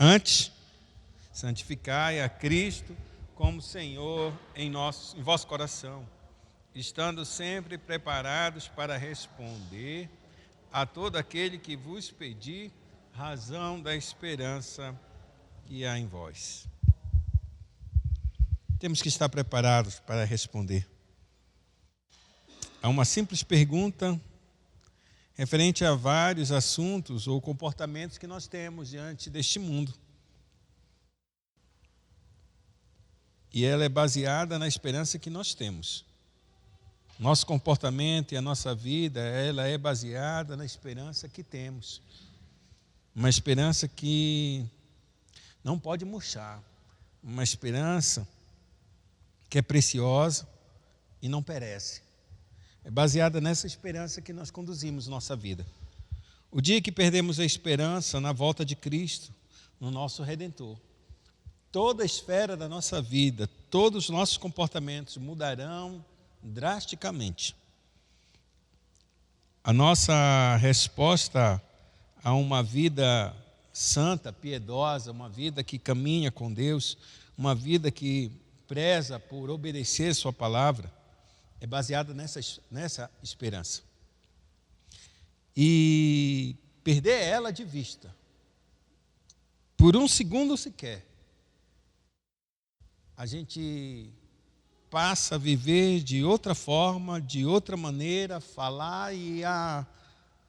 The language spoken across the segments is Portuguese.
Antes, santificai a Cristo como Senhor em vosso coração, estando sempre preparados para responder a todo aquele que vos pedir razão da esperança que há em vós. Temos que estar preparados para responder a uma simples pergunta referente a vários assuntos ou comportamentos que nós temos diante deste mundo. E ela é baseada na esperança que nós temos. Nosso comportamento e a nossa vida, ela é baseada na esperança que temos. Uma esperança que não pode murchar. Uma esperança que é preciosa e não perece. É baseada nessa esperança que nós conduzimos nossa vida. O dia que perdemos a esperança na volta de Cristo, no nosso Redentor, toda a esfera da nossa vida, todos os nossos comportamentos mudarão drasticamente. A nossa resposta a uma vida santa, piedosa, uma vida que caminha com Deus, uma vida que preza por obedecer sua palavra, é baseada nessa esperança. E perder ela de vista, por um segundo sequer, a gente passa a viver de outra forma, de outra maneira, falar e a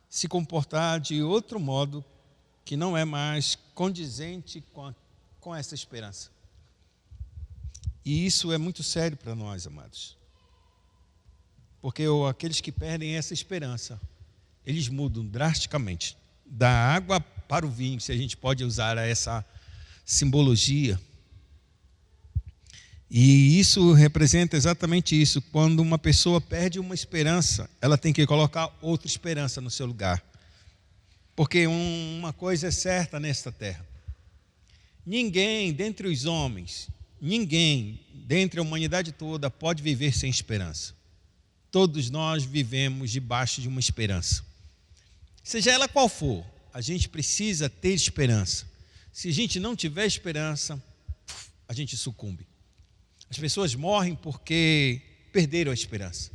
se comportar de outro modo que não é mais condizente com essa esperança. E isso é muito sério para nós, amados. Porque aqueles que perdem essa esperança, eles mudam drasticamente. Da água para o vinho, se a gente pode usar essa simbologia. E isso representa exatamente isso. Quando uma pessoa perde uma esperança, ela tem que colocar outra esperança no seu lugar. Porque uma coisa é certa nesta terra. Ninguém dentre os homens, ninguém dentre a humanidade toda pode viver sem esperança. Todos nós vivemos debaixo de uma esperança. Seja ela qual for, a gente precisa ter esperança. Se a gente não tiver esperança, a gente sucumbe. As pessoas morrem porque perderam a esperança.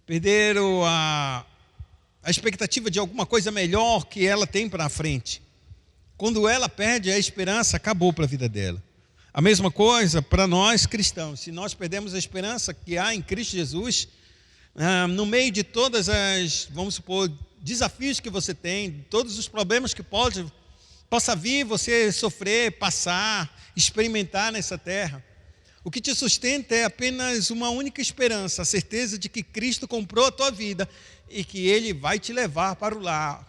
Perderam a expectativa de alguma coisa melhor que ela tem para a frente. Quando ela perde a esperança, acabou para a vida dela. A mesma coisa para nós cristãos. Se nós perdemos a esperança que há em Cristo Jesus, no meio de todas as, vamos supor, desafios que você tem, todos os problemas que possa vir você sofrer, passar, experimentar nessa terra, o que te sustenta é apenas uma única esperança, a certeza de que Cristo comprou a tua vida e que Ele vai te levar para o lar.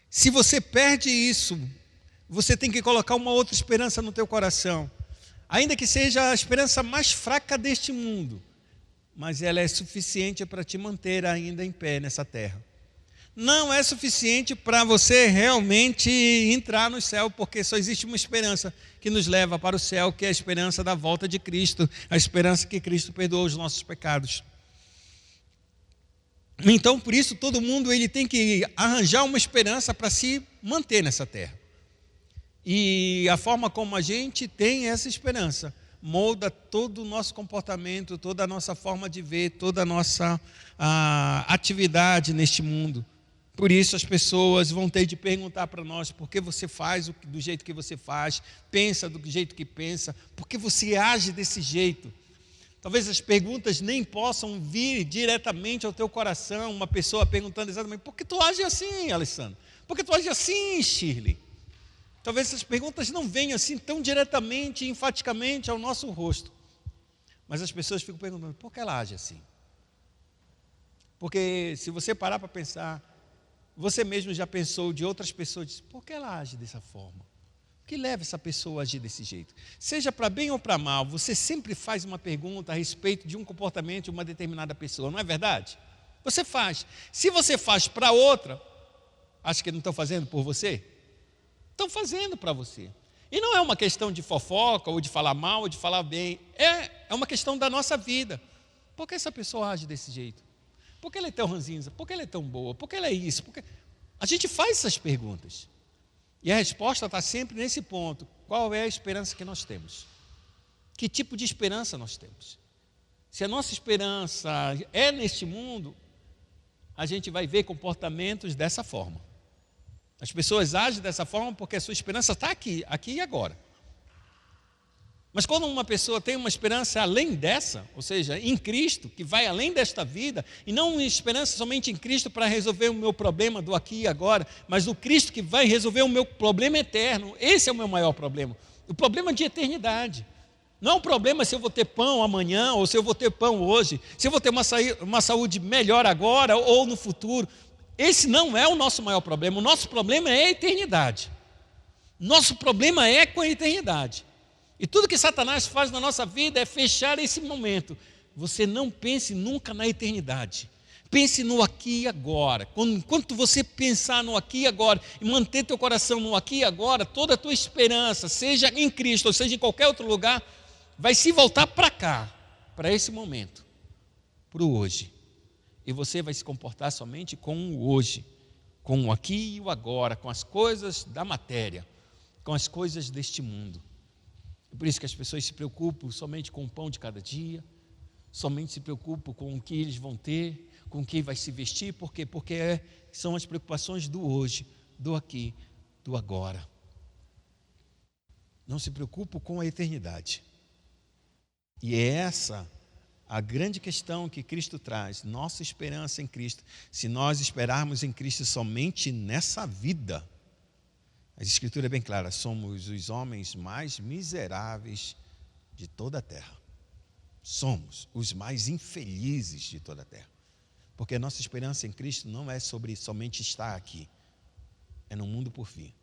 Se você perde isso, você tem que colocar uma outra esperança no teu coração, ainda que seja a esperança mais fraca deste mundo, mas ela é suficiente para te manter ainda em pé nessa terra. Não é suficiente para você realmente entrar no céu, porque só existe uma esperança que nos leva para o céu, que é a esperança da volta de Cristo, a esperança que Cristo perdoou os nossos pecados. Então, por isso, todo mundo ele tem que arranjar uma esperança para se manter nessa terra. E a forma como a gente tem essa esperança molda todo o nosso comportamento, toda a nossa forma de ver, toda a nossa atividade neste mundo. Por isso as pessoas vão ter de perguntar para nós por que você faz do jeito que você faz, pensa do jeito que pensa, por que você age desse jeito. Talvez as perguntas nem possam vir diretamente ao teu coração, uma pessoa perguntando exatamente, por que tu age assim, Alessandro? Por que tu age assim, Shirley? Talvez essas perguntas não venham assim tão diretamente e enfaticamente ao nosso rosto. Mas as pessoas ficam perguntando, por que ela age assim? Porque se você parar para pensar, você mesmo já pensou de outras pessoas, diz, por que ela age dessa forma? O que leva essa pessoa a agir desse jeito? Seja para bem ou para mal, você sempre faz uma pergunta a respeito de um comportamento de uma determinada pessoa, não é verdade? Você faz. Se você faz para outra, acha que não estão fazendo por você? Estão fazendo para você. E não é uma questão de fofoca, ou de falar mal, ou de falar bem. É uma questão da nossa vida. Por que essa pessoa age desse jeito? Por que ela é tão ranzinza? Por que ela é tão boa? Por que ela é isso? A gente faz essas perguntas. E a resposta está sempre nesse ponto. Qual é a esperança que nós temos? Que tipo de esperança nós temos? Se a nossa esperança é neste mundo, a gente vai ver comportamentos dessa forma. As pessoas agem dessa forma porque a sua esperança está aqui e agora. Mas quando uma pessoa tem uma esperança além dessa, ou seja, em Cristo, que vai além desta vida, e não uma esperança somente em Cristo para resolver o meu problema do aqui e agora, mas o Cristo que vai resolver o meu problema eterno, esse é o meu maior problema, o problema de eternidade. Não é um problema se eu vou ter pão amanhã, ou se eu vou ter pão hoje, se eu vou ter uma saúde melhor agora ou no futuro. Esse não é o nosso maior problema, o nosso problema é a eternidade. Nosso problema é com a eternidade. E tudo que Satanás faz na nossa vida é fechar esse momento. Você não pense nunca na eternidade. Pense no aqui e agora. Enquanto você pensar no aqui e agora e manter teu coração no aqui e agora, toda a tua esperança, seja em Cristo ou seja em qualquer outro lugar, vai se voltar para cá, para esse momento, para o hoje. E você vai se comportar somente com o hoje, com o aqui e o agora, com as coisas da matéria, com as coisas deste mundo. Por isso que as pessoas se preocupam somente com o pão de cada dia, somente se preocupam com o que eles vão ter, com o que vai se vestir. Por quê? Porque são as preocupações do hoje, do aqui, do agora. Não se preocupam com a eternidade. E é essa a grande questão que Cristo traz, nossa esperança em Cristo. Se nós esperarmos em Cristo somente nessa vida, a Escritura é bem clara, somos os homens mais miseráveis de toda a terra. Somos os mais infelizes de toda a terra. Porque a nossa esperança em Cristo não é sobre somente estar aqui. É no mundo por vir.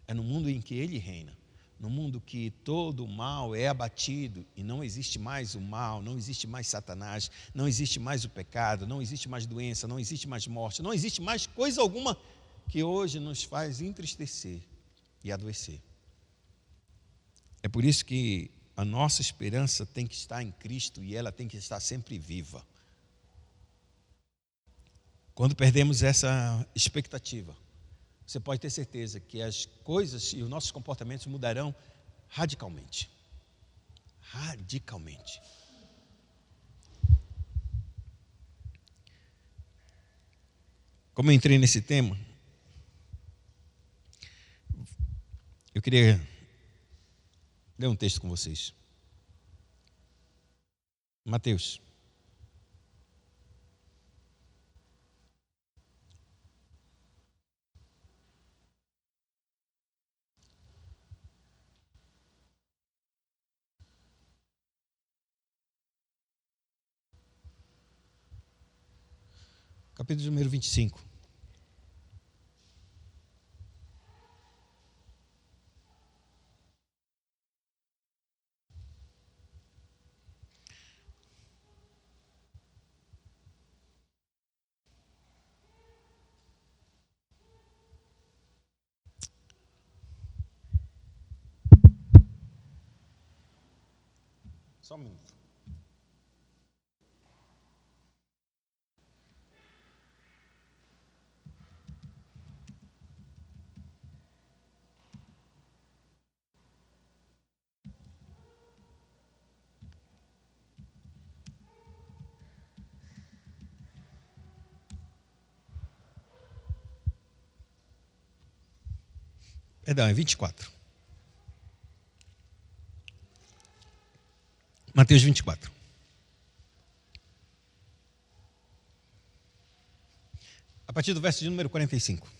É no mundo em que Ele reina. No mundo que todo o mal é abatido e não existe mais o mal, não existe mais Satanás, não existe mais o pecado, não existe mais doença, não existe mais morte, não existe mais coisa alguma que hoje nos faz entristecer e adoecer. É por isso que a nossa esperança tem que estar em Cristo e ela tem que estar sempre viva. Quando perdemos essa expectativa, você pode ter certeza que as coisas e os nossos comportamentos mudarão radicalmente. Radicalmente. Como eu entrei nesse tema, eu queria ler um texto com vocês. Mateus. Capítulo número 25. Só um minuto. Perdão, é 24. Mateus 24. A partir do verso de número 45.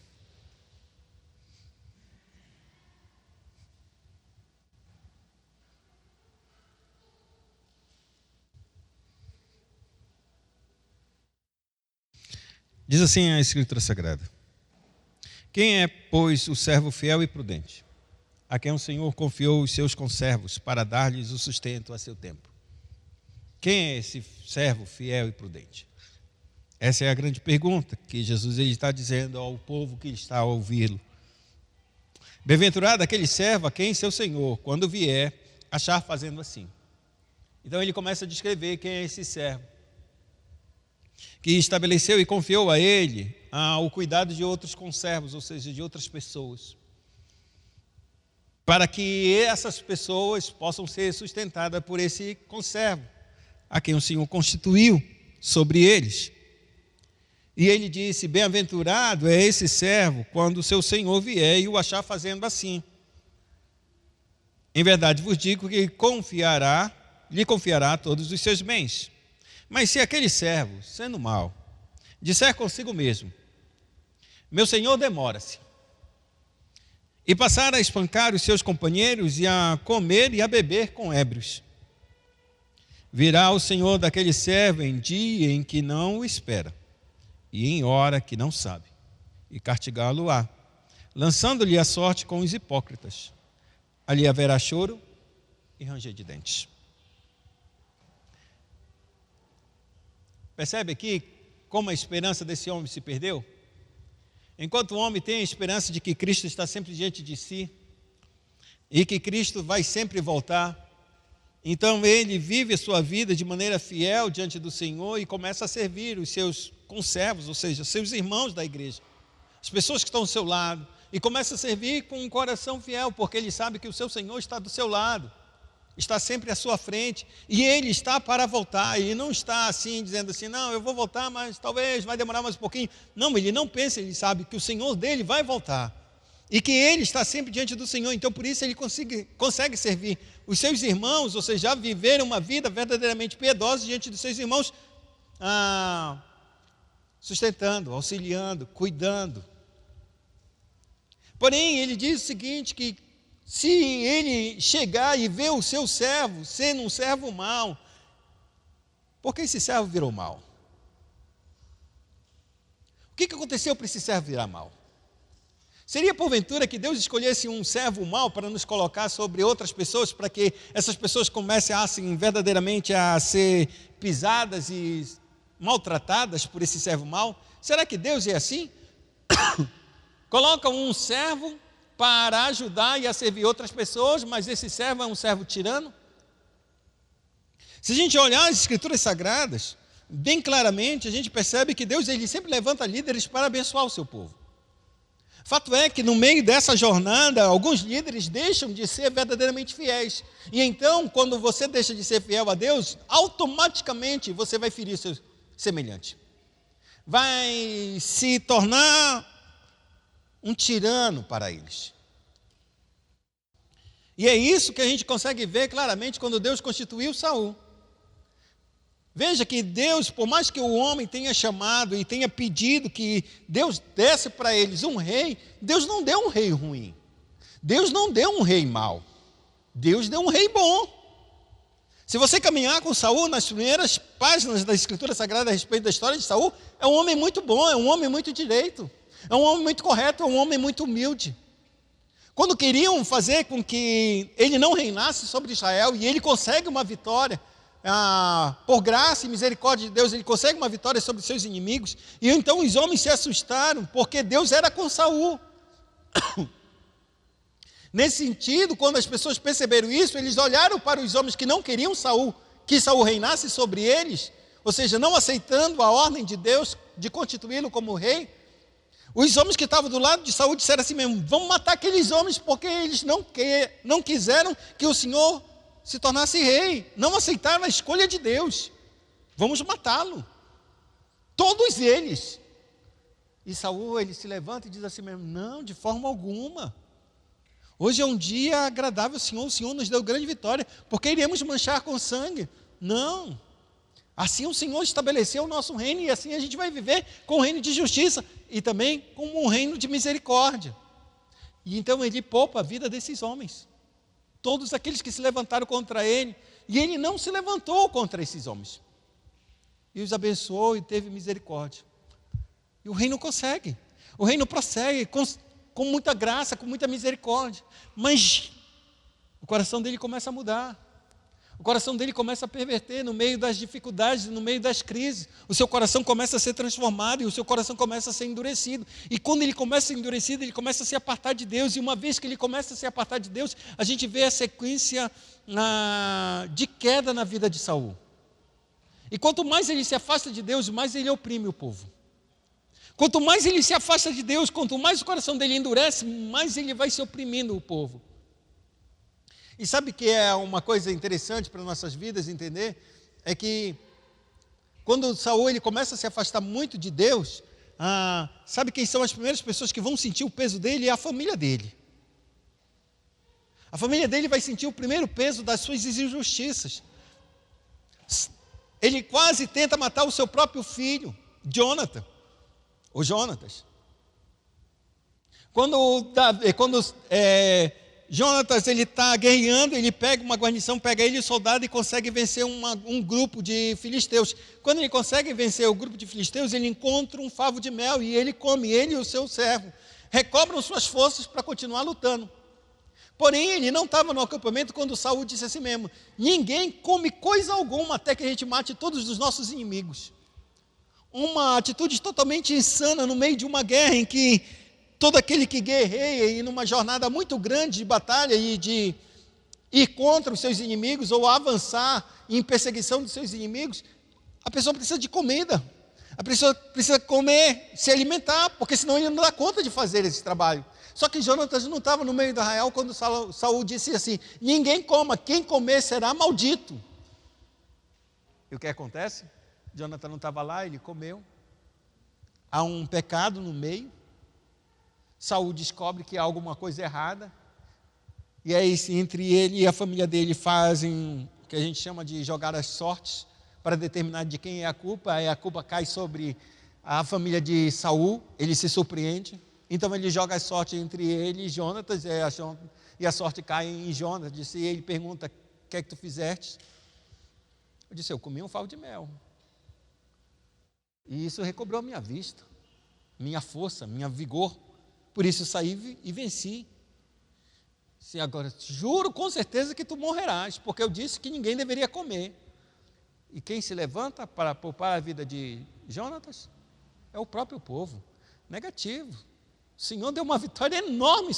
Diz assim a Escritura Sagrada: quem é, pois, o servo fiel e prudente, a quem o Senhor confiou os seus conservos para dar-lhes o sustento a seu tempo? Quem é esse servo fiel e prudente? Essa é a grande pergunta que Jesus está dizendo ao povo que está a ouvi-lo. Bem-aventurado aquele servo a quem seu Senhor, quando vier, achar fazendo assim. Então ele começa a descrever quem é esse servo, que estabeleceu e confiou a ele o cuidado de outros conservos, ou seja, de outras pessoas. para que essas pessoas possam ser sustentadas por esse conservo, a quem o Senhor constituiu sobre eles. E ele disse: bem-aventurado é esse servo quando o seu senhor vier e o achar fazendo assim. Em verdade vos digo que lhe confiará todos os seus bens. Mas se aquele servo, sendo mau, disser consigo mesmo: meu senhor demora-se, e passar a espancar os seus companheiros e a comer e a beber com ébrios, virá o senhor daquele servo em dia em que não o espera, e em hora que não sabe, e castigá-lo-á, lançando-lhe a sorte com os hipócritas. Ali haverá choro e ranger de dentes. Percebe aqui como a esperança desse homem se perdeu? Enquanto o homem tem a esperança de que Cristo está sempre diante de si, e que Cristo vai sempre voltar, então ele vive a sua vida de maneira fiel diante do Senhor e começa a servir os seus conservos, ou seja, seus irmãos da igreja, as pessoas que estão ao seu lado, e começa a servir com um coração fiel, porque ele sabe que o seu Senhor está do seu lado, está sempre à sua frente, e ele está para voltar, ele não está assim, dizendo assim: não, eu vou voltar, mas talvez vai demorar mais um pouquinho. Não, ele não pensa, ele sabe que o Senhor dele vai voltar, e que ele está sempre diante do Senhor, então por isso ele consegue servir os seus irmãos, ou seja, viver uma vida verdadeiramente piedosa diante dos seus irmãos, sustentando, auxiliando, cuidando. Porém, ele diz o seguinte, que se ele chegar e ver o seu servo sendo um servo mau, por que esse servo virou mau? O que aconteceu para esse servo virar mau? Seria porventura que Deus escolhesse um servo mau para nos colocar sobre outras pessoas, para que essas pessoas comecem assim, verdadeiramente a ser pisadas e maltratadas por esse servo mau? Será que Deus é assim? Coloca um servo para ajudar e a servir outras pessoas, mas esse servo é um servo tirano? Se a gente olhar as Escrituras Sagradas, bem claramente, a gente percebe que Deus ele sempre levanta líderes para abençoar o seu povo. Fato é que no meio dessa jornada, alguns líderes deixam de ser verdadeiramente fiéis. E então, quando você deixa de ser fiel a Deus, automaticamente você vai ferir seu semelhante. Vai se tornar um tirano para eles. E é isso que a gente consegue ver claramente quando Deus constituiu Saul. Veja que Deus, por mais que o homem tenha chamado e tenha pedido que Deus desse para eles um rei, Deus não deu um rei ruim. Deus não deu um rei mau. Deus deu um rei bom. Se você caminhar com Saul nas primeiras páginas da Escritura Sagrada a respeito da história de Saul, é um homem muito bom, é um homem muito direito, é um homem muito correto, é um homem muito humilde. Quando queriam fazer com que ele não reinasse sobre Israel, e ele consegue uma vitória, por graça e misericórdia de Deus, ele consegue uma vitória sobre seus inimigos, e então os homens se assustaram, porque Deus era com Saul. Nesse sentido, quando as pessoas perceberam isso, eles olharam para os homens que não queriam que Saul reinasse sobre eles, ou seja, não aceitando a ordem de Deus de constituí-lo como rei. Os homens que estavam do lado de Saul disseram assim mesmo: vamos matar aqueles homens, porque eles não quiseram que o Senhor se tornasse rei, não aceitaram a escolha de Deus, vamos matá-lo, todos eles. E Saul, ele se levanta e diz assim mesmo: não, de forma alguma, hoje é um dia agradável ao Senhor, o Senhor nos deu grande vitória, porque iremos manchar com sangue? Não, assim o Senhor estabeleceu o nosso reino, e assim a gente vai viver com um reino de justiça, e também com um reino de misericórdia. E então ele poupa a vida desses homens, todos aqueles que se levantaram contra ele, e ele não se levantou contra esses homens, e os abençoou e teve misericórdia. E o reino prossegue com muita graça, com muita misericórdia, mas o coração dele começa a mudar, o coração dele começa a perverter no meio das dificuldades, no meio das crises. O seu coração começa a ser transformado e o seu coração começa a ser endurecido. E quando ele começa a ser endurecido, ele começa a se apartar de Deus. E uma vez que ele começa a se apartar de Deus, a gente vê a sequência de queda na vida de Saul. E quanto mais ele se afasta de Deus, mais ele oprime o povo. Quanto mais ele se afasta de Deus, quanto mais o coração dele endurece, mais ele vai se oprimindo o povo. E sabe que é uma coisa interessante para nossas vidas entender? É que quando Saul ele começa a se afastar muito de Deus, sabe quem são as primeiras pessoas que vão sentir o peso dele? É a família dele. A família dele vai sentir o primeiro peso das suas injustiças. Ele quase tenta matar o seu próprio filho, Jonatas. Quando Jonatas ele está guerreando, ele pega uma guarnição, pega ele e o soldado e consegue vencer um grupo de filisteus. Quando ele consegue vencer o grupo de filisteus, ele encontra um favo de mel e ele come, ele e o seu servo. Recobram suas forças para continuar lutando. Porém, ele não estava no acampamento quando Saul disse assim mesmo: ninguém come coisa alguma até que a gente mate todos os nossos inimigos. Uma atitude totalmente insana no meio de uma guerra em que todo aquele que guerreia e numa jornada muito grande de batalha e de ir contra os seus inimigos ou avançar em perseguição dos seus inimigos, a pessoa precisa de comida. A pessoa precisa comer, se alimentar, porque senão ele não dá conta de fazer esse trabalho. Só que Jonatas não estava no meio do arraial quando Saul disse assim: ninguém coma, quem comer será maldito. E o que acontece? Jonatas não estava lá, ele comeu. Há um pecado no meio. Saul descobre que há alguma coisa errada. E aí, entre ele e a família dele fazem o que a gente chama de jogar as sortes para determinar de quem é a culpa. Aí a culpa cai sobre a família de Saul. Ele se surpreende. Então ele joga a sorte entre ele e Jonatas, e a sorte cai em Jonatas. E ele pergunta: o que é que tu fizeste? Eu disse: eu comi um favo de mel. E isso recobrou a minha vista, minha força, minha vigor. Por isso saí e venci. Sim, agora, juro com certeza que tu morrerás, porque eu disse que ninguém deveria comer. E quem se levanta para poupar a vida de Jonatas é o próprio povo. Negativo. O Senhor deu uma vitória enorme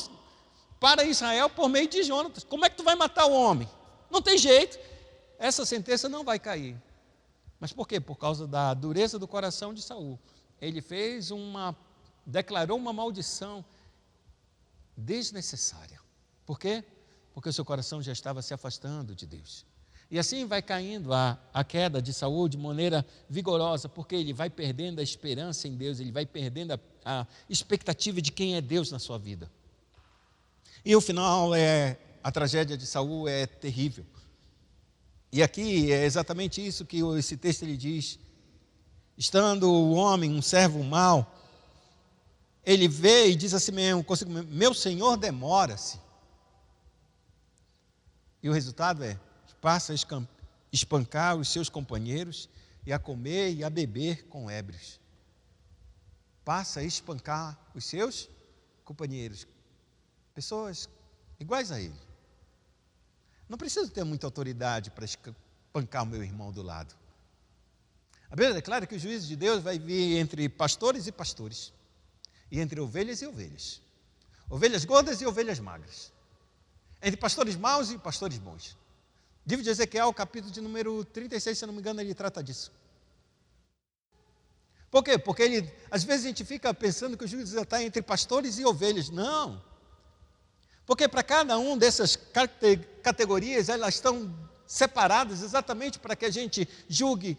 para Israel por meio de Jonatas. Como é que tu vai matar o homem? Não tem jeito. Essa sentença não vai cair. Mas por quê? Por causa da dureza do coração de Saul. Ele declarou uma maldição desnecessária. Por quê? Porque o seu coração já estava se afastando de Deus. E assim vai caindo a queda de Saul de maneira vigorosa, porque ele vai perdendo a esperança em Deus, ele vai perdendo a expectativa de quem é Deus na sua vida. E o final a tragédia de Saul é terrível. E aqui é exatamente isso que esse texto ele diz. Estando o homem, um servo mau, ele vê e diz assim mesmo: meu senhor demora-se. E o resultado passa a espancar os seus companheiros e a comer e a beber com ébrios. Passa a espancar os seus companheiros, pessoas iguais a ele. Não preciso ter muita autoridade para espancar o meu irmão do lado. A Bíblia declara que o juízo de Deus vai vir entre pastores e pastores, e entre ovelhas e ovelhas, ovelhas gordas e ovelhas magras, entre pastores maus e pastores bons. Livro de Ezequiel, capítulo de número 36, se não me engano, ele trata disso. Por quê? Porque às vezes a gente fica pensando que o juízo está entre pastores e ovelhas. Não. Porque para cada um dessas categorias, elas estão separadas exatamente para que a gente julgue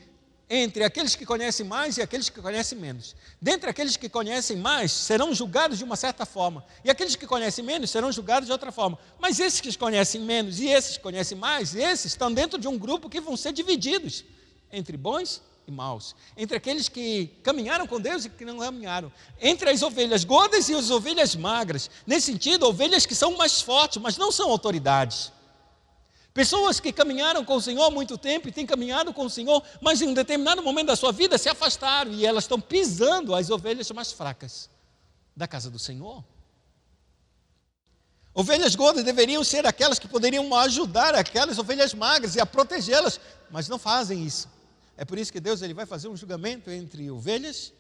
entre aqueles que conhecem mais e aqueles que conhecem menos. Dentre aqueles que conhecem mais, serão julgados de uma certa forma, e aqueles que conhecem menos serão julgados de outra forma. Mas esses que conhecem menos e esses que conhecem mais, esses estão dentro de um grupo que vão ser divididos entre bons e maus, entre aqueles que caminharam com Deus e que não caminharam, entre as ovelhas gordas e as ovelhas magras. Nesse sentido, ovelhas que são mais fortes, mas não são autoridades. Pessoas que caminharam com o Senhor há muito tempo e têm caminhado com o Senhor, mas em um determinado momento da sua vida se afastaram e elas estão pisando as ovelhas mais fracas da casa do Senhor. Ovelhas gordas deveriam ser aquelas que poderiam ajudar aquelas ovelhas magras e a protegê-las, mas não fazem isso. É por isso que Deus ele vai fazer um julgamento entre ovelhas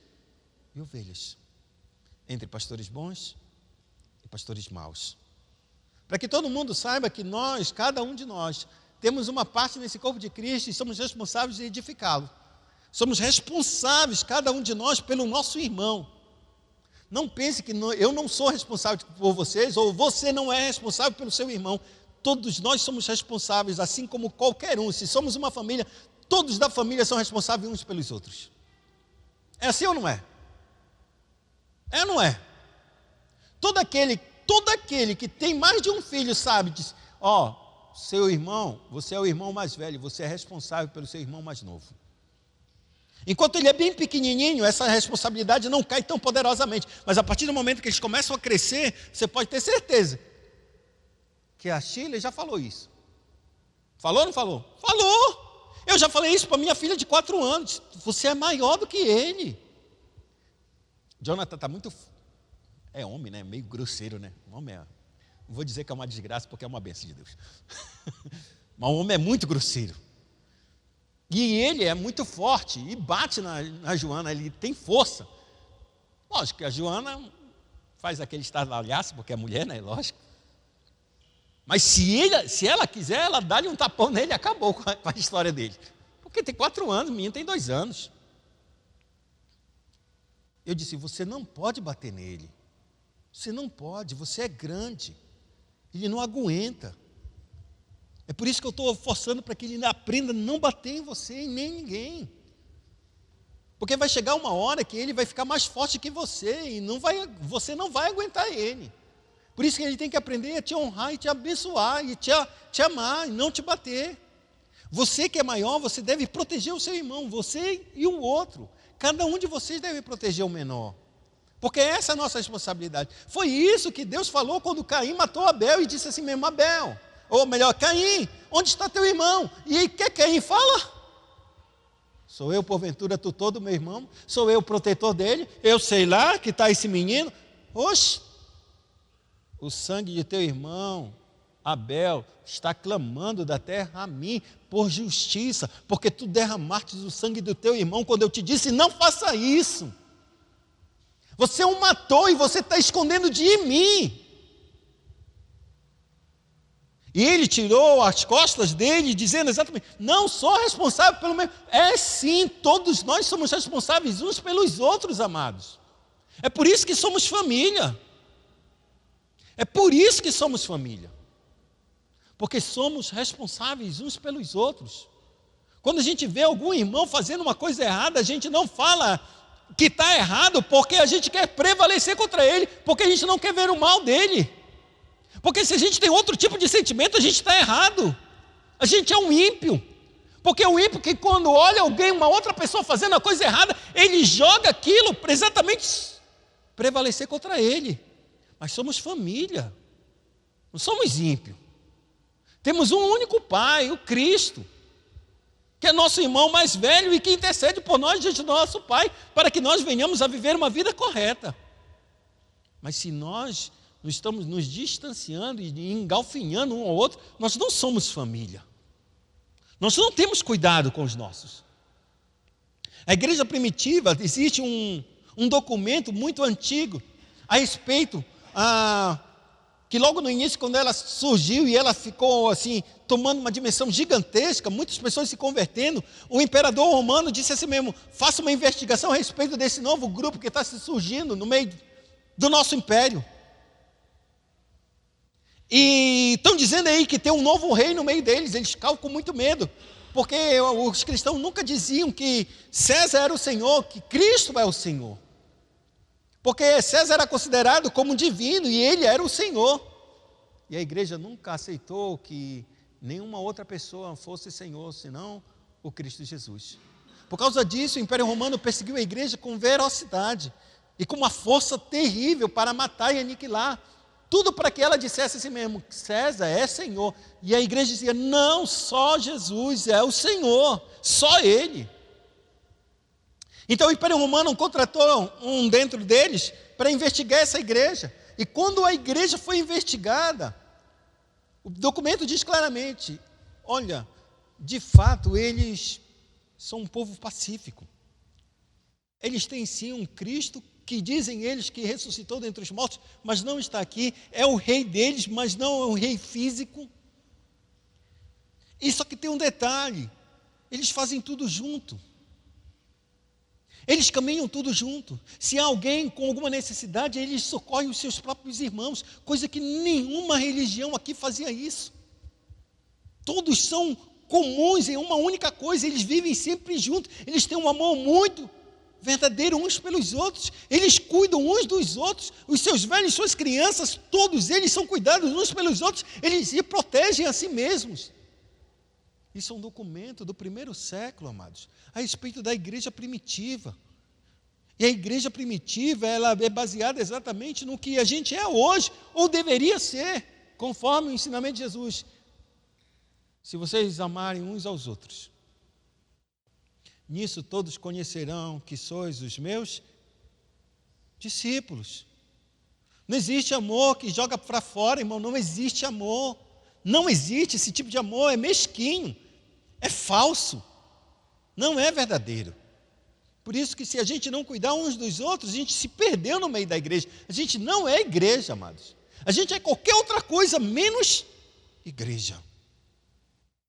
e ovelhas, entre pastores bons e pastores maus. Para que todo mundo saiba que nós, cada um de nós, temos uma parte nesse corpo de Cristo e somos responsáveis de edificá-lo. Somos responsáveis, cada um de nós, pelo nosso irmão. Não pense que eu não sou responsável por vocês, ou você não é responsável pelo seu irmão. todos nós somos responsáveis, assim como qualquer um. Se somos uma família, todos da família são responsáveis uns pelos outros. É assim ou não é? É ou não é? Todo aquele que tem mais de um filho sabe, diz, seu irmão, você é o irmão mais velho, você é responsável pelo seu irmão mais novo. Enquanto ele é bem pequenininho, essa responsabilidade não cai tão poderosamente. Mas a partir do momento que eles começam a crescer, você pode ter certeza que a Shirley já falou isso. Falou ou não falou? Falou! Eu já falei isso para minha filha de 4 anos. Você é maior do que ele. Jonathan está muito... É homem, né? Meio grosseiro, né? Homem não vou dizer que é uma desgraça, porque é uma bênção de Deus. Mas o homem é muito grosseiro. E ele é muito forte e bate na Joana, ele tem força. Lógico que a Joana faz aquele estardalhaço, porque é mulher, né? Lógico. Mas se ela quiser, ela dá-lhe um tapão nele e acabou com a história dele. Porque tem 4 anos, o menino tem 2 anos. Eu disse, você não pode bater nele. Você não pode, você é grande. Ele não aguenta. É por isso que eu estou forçando para que ele aprenda a não bater em você e nem em ninguém. Porque vai chegar uma hora que ele vai ficar mais forte que você e você não vai aguentar ele. Por isso que ele tem que aprender a te honrar e te abençoar e te amar e não te bater. Você que é maior, você deve proteger o seu irmão, você e o outro. Cada um de vocês deve proteger o menor. Porque essa é a nossa responsabilidade. Foi isso que Deus falou quando Caim matou Abel e disse assim mesmo, Abel... Ou melhor, Caim, onde está teu irmão? E aí, o que Caim fala? Sou eu, porventura, tutor do meu irmão? Sou eu o protetor dele? Eu sei lá que está esse menino? Oxe, o sangue de teu irmão, Abel, está clamando da terra a mim por justiça, porque tu derramaste o sangue do teu irmão quando eu te disse, não faça isso. Você o matou e você está escondendo de mim. E ele tirou as costas dele, dizendo exatamente, não sou responsável pelo meu... É sim, todos nós somos responsáveis uns pelos outros, amados. É por isso que somos família. É por isso que somos família. Porque somos responsáveis uns pelos outros. Quando a gente vê algum irmão fazendo uma coisa errada, a gente não fala que está errado, porque a gente quer prevalecer contra ele, porque a gente não quer ver o mal dele. Porque se a gente tem outro tipo de sentimento, a gente está errado. A gente é um ímpio. Porque o ímpio que quando olha alguém, uma outra pessoa fazendo a coisa errada, ele joga aquilo para exatamente prevalecer contra ele. Mas somos família. Não somos ímpios. Temos um único Pai, o Cristo, que é nosso irmão mais velho e que intercede por nós diante do nosso Pai, para que nós venhamos a viver uma vida correta. Mas se nós estamos nos distanciando e engalfinhando um ao outro, nós não somos família. Nós não temos cuidado com os nossos. A igreja primitiva, existe um documento muito antigo a respeito, que logo no início, quando ela surgiu e ela ficou assim, tomando uma dimensão gigantesca, muitas pessoas se convertendo, o imperador romano disse assim mesmo, faça uma investigação a respeito desse novo grupo que está se surgindo no meio do nosso império. E estão dizendo aí que tem um novo rei no meio deles, eles ficavam com muito medo, porque os cristãos nunca diziam que César era o Senhor, que Cristo é o Senhor. Porque César era considerado como divino e ele era o Senhor. E a igreja nunca aceitou que nenhuma outra pessoa fosse Senhor, senão o Cristo Jesus. Por causa disso, o Império Romano perseguiu a igreja com ferocidade e com uma força terrível para matar e aniquilar. Tudo para que ela dissesse assim mesmo, César é Senhor. E a igreja dizia, não, só Jesus é o Senhor, só Ele. Então o Império Romano contratou um dentro deles para investigar essa igreja. E quando a igreja foi investigada, o documento diz claramente, olha, de fato eles são um povo pacífico. Eles têm sim um Cristo que dizem eles que ressuscitou dentre os mortos, mas não está aqui, é o rei deles, mas não é um rei físico. E só que tem um detalhe, eles fazem tudo junto. Eles caminham tudo junto. Se há alguém com alguma necessidade, eles socorrem os seus próprios irmãos, coisa que nenhuma religião aqui fazia isso. Todos são comuns em uma única coisa, eles vivem sempre juntos, eles têm um amor muito verdadeiro uns pelos outros, eles cuidam uns dos outros, os seus velhos, suas crianças, todos eles são cuidados uns pelos outros, eles se protegem a si mesmos. Isso é um documento do primeiro século, amados, a respeito da igreja primitiva. E a igreja primitiva, ela é baseada exatamente no que a gente é hoje, ou deveria ser, conforme o ensinamento de Jesus. Se vocês amarem uns aos outros, nisso todos conhecerão que sois os meus discípulos. Não existe amor que joga para fora, irmão, não existe amor. Não existe esse tipo de amor, é mesquinho, é falso, não é verdadeiro. Por isso que se a gente não cuidar uns dos outros, a gente se perdeu no meio da igreja. A gente não é igreja, amados. A gente é qualquer outra coisa menos igreja.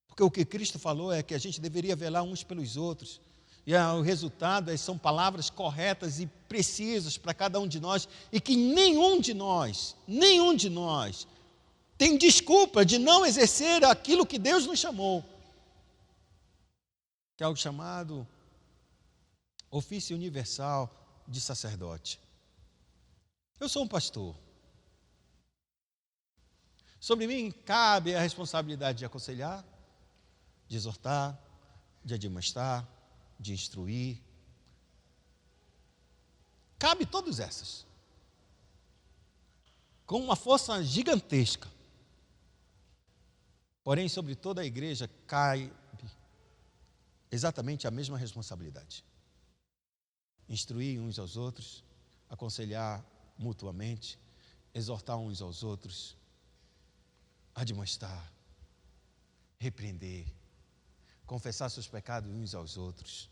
Porque o que Cristo falou é que a gente deveria velar uns pelos outros. E o resultado são palavras corretas e precisas para cada um de nós. E que nenhum de nós tem desculpa de não exercer aquilo que Deus nos chamou. Que é o chamado ofício universal de sacerdote. Eu sou um pastor. Sobre mim cabe a responsabilidade de aconselhar, de exortar, de admoestar, de instruir. Cabe todas essas. Com uma força gigantesca. Porém, sobre toda a igreja cai exatamente a mesma responsabilidade. Instruir uns aos outros, aconselhar mutuamente, exortar uns aos outros, admoestar, repreender, confessar seus pecados uns aos outros,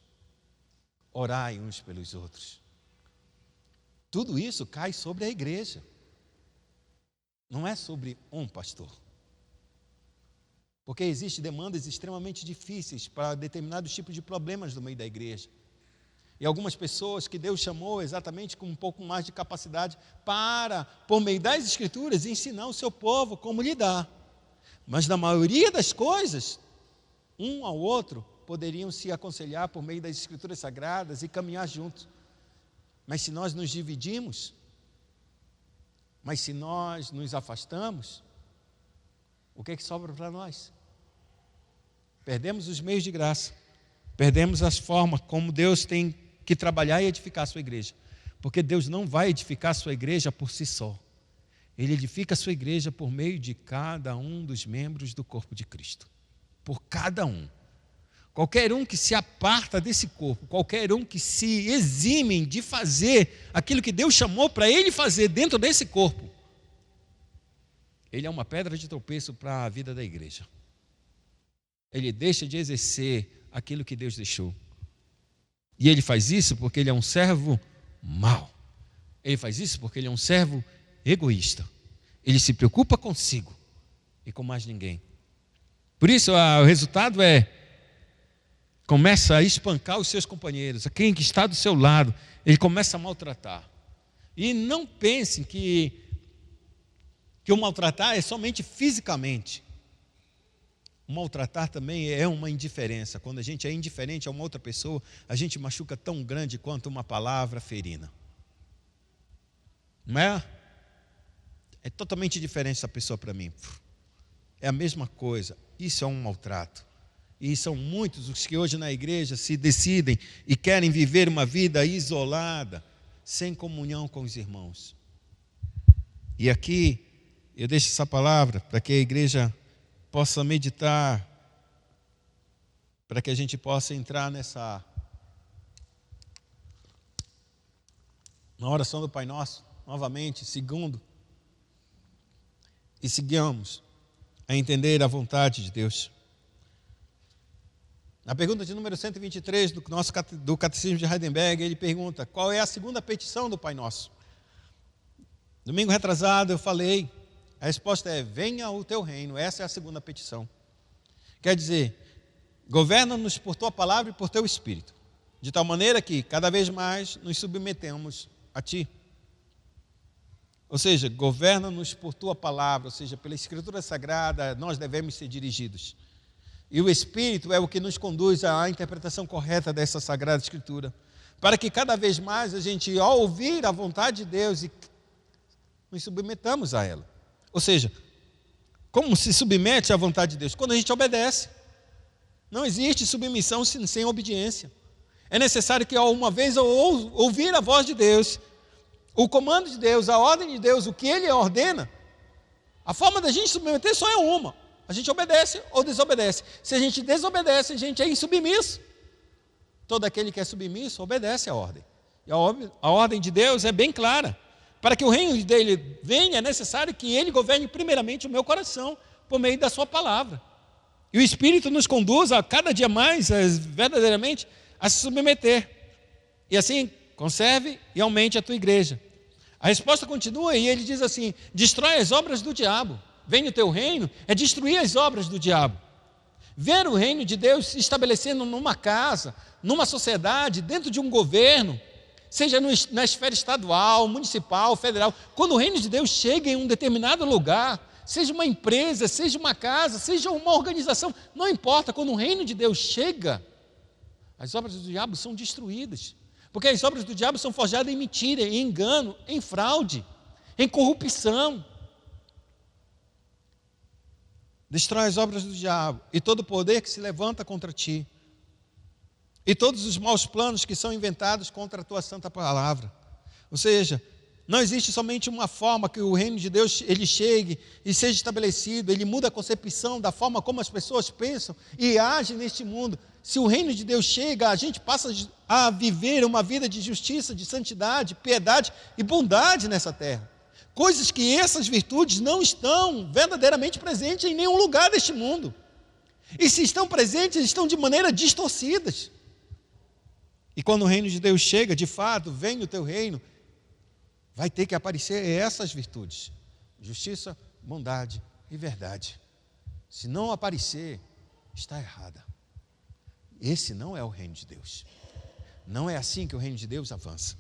orar uns pelos outros. Tudo isso cai sobre a igreja. Não é sobre um pastor. Porque existem demandas extremamente difíceis para determinados tipos de problemas no meio da igreja. E algumas pessoas que Deus chamou exatamente com um pouco mais de capacidade para, por meio das Escrituras, ensinar o seu povo como lidar. Mas na maioria das coisas, um ao outro poderiam se aconselhar por meio das Escrituras Sagradas e caminhar juntos. Mas se nós nos dividimos, mas se nós nos afastamos, o que é que sobra para nós? Perdemos os meios de graça, perdemos as formas como Deus tem que trabalhar e edificar a sua igreja. Porque Deus não vai edificar a sua igreja por si só. Ele edifica a sua igreja por meio de cada um dos membros do corpo de Cristo. Por cada um. Qualquer um que se aparta desse corpo, qualquer um que se exime de fazer aquilo que Deus chamou para ele fazer dentro desse corpo, ele é uma pedra de tropeço para a vida da igreja. Ele deixa de exercer aquilo que Deus deixou. E ele faz isso porque ele é um servo mau. Ele faz isso porque ele é um servo egoísta. Ele se preocupa consigo e com mais ninguém. Por isso, o resultado começa a espancar os seus companheiros, a quem que está do seu lado, ele começa a maltratar. E não pensem que o maltratar é somente fisicamente. O maltratar também é uma indiferença. Quando a gente é indiferente a uma outra pessoa, a gente machuca tão grande quanto uma palavra ferina. Não é? É totalmente diferente essa pessoa para mim. É a mesma coisa. Isso é um maltrato. E são muitos os que hoje na igreja se decidem e querem viver uma vida isolada, sem comunhão com os irmãos. E aqui eu deixo essa palavra para que a igreja possa meditar, para que a gente possa entrar na oração do Pai Nosso, novamente, segundo, e sigamos a entender a vontade de Deus. Na pergunta de número 123 do Catecismo de Heidelberg, ele pergunta: qual é a segunda petição do Pai Nosso? Domingo retrasado eu falei, a resposta é: venha o teu reino. Essa é a segunda petição. Quer dizer, governa-nos por tua palavra e por teu Espírito, de tal maneira que cada vez mais nos submetemos a ti. Ou seja, governa-nos por tua palavra, ou seja, pela Escritura Sagrada nós devemos ser dirigidos. E o Espírito é o que nos conduz à interpretação correta dessa Sagrada Escritura, para que cada vez mais a gente, ao ouvir a vontade de Deus, nos submetamos a ela. Ou seja, como se submete à vontade de Deus? Quando a gente obedece. Não existe submissão sem obediência. É necessário que, uma vez eu ouvir a voz de Deus, o comando de Deus, a ordem de Deus, o que Ele ordena, a forma da gente submeter só é uma. A gente obedece ou desobedece. Se a gente desobedece, a gente é insubmisso. Todo aquele que é submisso obedece à ordem. E a ordem de Deus é bem clara. Para que o reino dele venha, é necessário que ele governe primeiramente o meu coração, por meio da sua palavra. E o Espírito nos conduz a cada dia mais, verdadeiramente, a se submeter. E assim, conserve e aumente a tua igreja. A resposta continua e ele diz assim: destrói as obras do diabo. Venha o teu reino, é destruir as obras do diabo. Ver o reino de Deus se estabelecendo numa casa, numa sociedade, dentro de um governo, seja na esfera estadual, municipal, federal. Quando o reino de Deus chega em um determinado lugar, seja uma empresa, seja uma casa, seja uma organização, não importa, quando o reino de Deus chega, as obras do diabo são destruídas. Porque as obras do diabo são forjadas em mentira, em engano, em fraude, em corrupção. Destrói as obras do diabo e todo o poder que se levanta contra ti, e todos os maus planos que são inventados contra a tua santa palavra. Ou seja, não existe somente uma forma que o reino de Deus ele chegue e seja estabelecido. Ele muda a concepção da forma como as pessoas pensam e agem neste mundo. Se o reino de Deus chega, a gente passa a viver uma vida de justiça, de santidade, piedade e bondade nessa terra. Coisas que essas virtudes não estão verdadeiramente presentes em nenhum lugar deste mundo. E se estão presentes, estão de maneira distorcidas. E quando o reino de Deus chega, de fato, vem o teu reino, vai ter que aparecer essas virtudes: justiça, bondade e verdade. Se não aparecer, está errada. Esse não é o reino de Deus. Não é assim que o reino de Deus avança.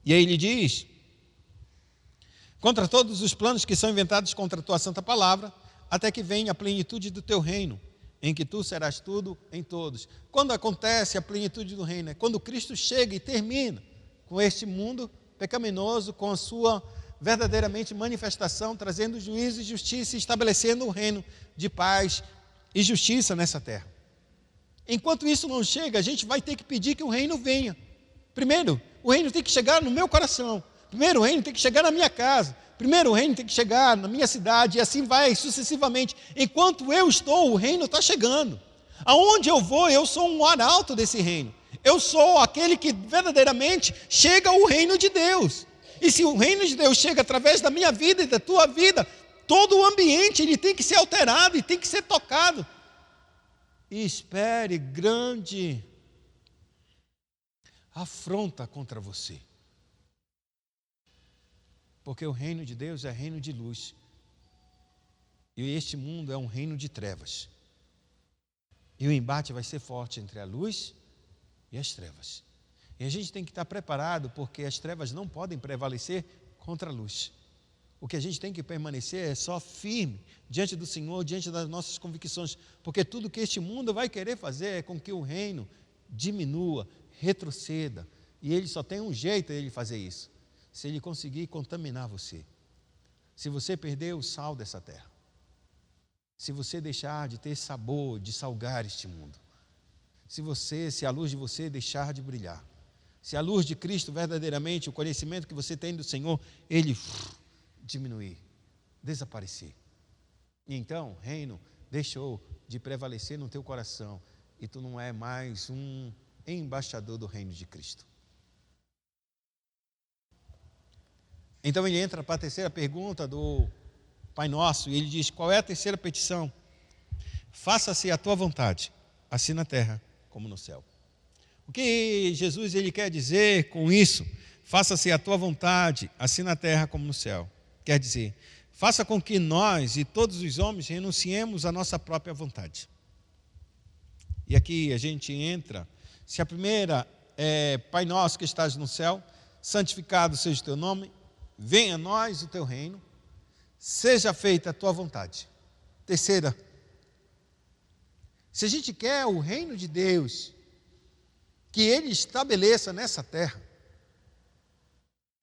E aí ele diz: contra todos os planos que são inventados contra a tua santa palavra, até que venha a plenitude do teu reino, em que tu serás tudo em todos. Quando acontece a plenitude do reino? É quando Cristo chega e termina com este mundo pecaminoso, com a sua verdadeiramente manifestação, trazendo juízo e justiça e estabelecendo um reino de paz e justiça nessa terra. Enquanto isso não chega, a gente vai ter que pedir que o reino venha. Primeiro, o reino tem que chegar no meu coração. Primeiro, o reino tem que chegar na minha casa. Primeiro, o reino tem que chegar na minha cidade. E assim vai sucessivamente. Enquanto eu estou, o reino está chegando. Aonde eu vou, eu sou um arauto desse reino. Eu sou aquele que verdadeiramente chega ao reino de Deus. E se o reino de Deus chega através da minha vida e da tua vida, todo o ambiente ele tem que ser alterado e tem que ser tocado. E espere grande afronta contra você. Porque o reino de Deus é reino de luz. E este mundo é um reino de trevas. E o embate vai ser forte entre a luz e as trevas. E a gente tem que estar preparado, porque as trevas não podem prevalecer contra a luz. O que a gente tem que permanecer é só firme diante do Senhor, diante das nossas convicções, porque tudo que este mundo vai querer fazer é com que o reino diminua, retroceda, e ele só tem um jeito de ele fazer isso: se ele conseguir contaminar você, se você perder o sal dessa terra, se você deixar de ter sabor, de salgar este mundo, se a luz de você deixar de brilhar, se a luz de Cristo verdadeiramente, o conhecimento que você tem do Senhor, ele diminuir, desaparecer. E então, o reino deixou de prevalecer no teu coração e tu não é mais um embaixador do reino de Cristo. Então ele entra para a terceira pergunta do Pai Nosso e ele diz: qual é a terceira petição? Faça-se a tua vontade, assim na terra como no céu. O que Jesus ele quer dizer com isso? Faça-se a tua vontade, assim na terra como no céu. Quer dizer, faça com que nós e todos os homens renunciemos à nossa própria vontade. E aqui a gente entra, se a primeira é: Pai nosso que estás no céu, santificado seja o teu nome, venha a nós o teu reino, seja feita a tua vontade. Terceira, Se a gente quer o reino de Deus, que Ele estabeleça nessa terra,